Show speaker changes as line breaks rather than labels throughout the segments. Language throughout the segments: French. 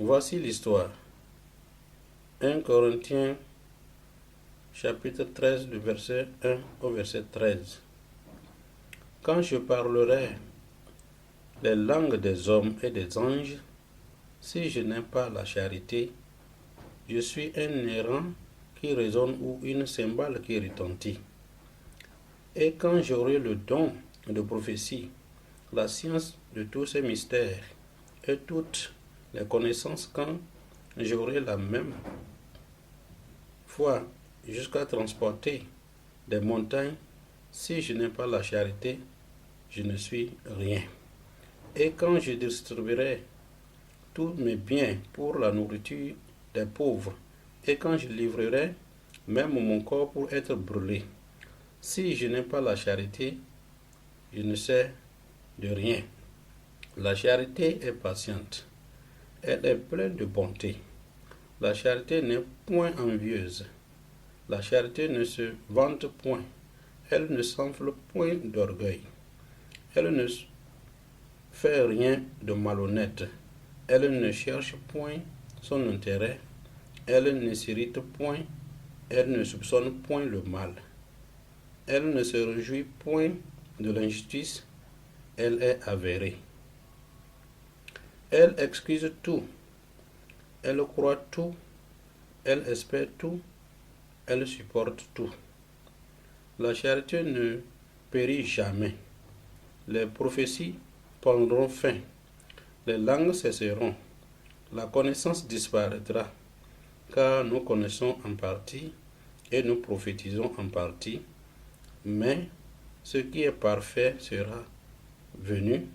Voici l'histoire. 1 Corinthiens chapitre 13 du verset 1 au verset 13. Quand je parlerai les langues des hommes et des anges, si je n'ai pas la charité, je suis un errant qui résonne ou une cymbale qui retentit. Et quand j'aurai le don de prophétie, la science de tous ces mystères et toutes les connaissances, quand j'aurai la même foi jusqu'à transporter des montagnes, si je n'ai pas la charité, je ne suis rien. Et quand je distribuerai tous mes biens pour la nourriture des pauvres, et quand je livrerai même mon corps pour être brûlé, si je n'ai pas la charité, je ne sais de rien. La charité est patiente, elle est pleine de bonté. La charité n'est point envieuse. La charité ne se vante point. Elle ne s'enfle point d'orgueil. Elle ne fait rien de malhonnête. Elle ne cherche point son intérêt. Elle ne s'irrite point. Elle ne soupçonne point le mal. Elle ne se réjouit point de l'injustice. Elle est avérée. Elle excuse tout. Elle croit tout. Elle espère tout. Elle supporte tout. La charité ne périt jamais. Les prophéties prendront fin. Les langues cesseront. La connaissance disparaîtra. Car nous connaissons en partie et nous prophétisons en partie. Mais ce qui est parfait sera venu.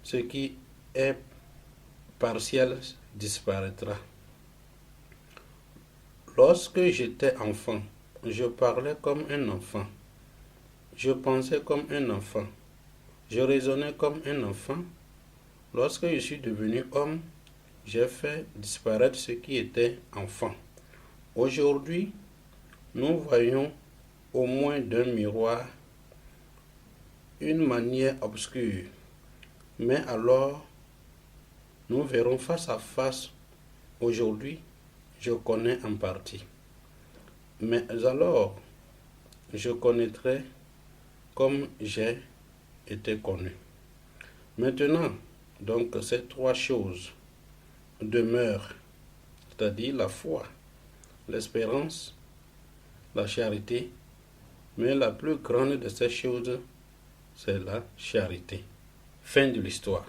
Ce qui est partiel disparaîtra. Lorsque j'étais enfant, je parlais comme un enfant. Je pensais comme un enfant. Je raisonnais comme un enfant. Lorsque je suis devenu homme, j'ai fait disparaître ce qui était enfant. Aujourd'hui, nous voyons au moins d'un miroir une manière obscure. Mais alors, nous verrons face à face. Aujourd'hui, je connais en partie. Mais alors, je connaîtrai comme j'ai été connu. Maintenant, donc, ces trois choses demeurent, c'est-à-dire la foi, l'espérance, la charité, mais la plus grande de ces choses, c'est la charité. Fin de l'histoire.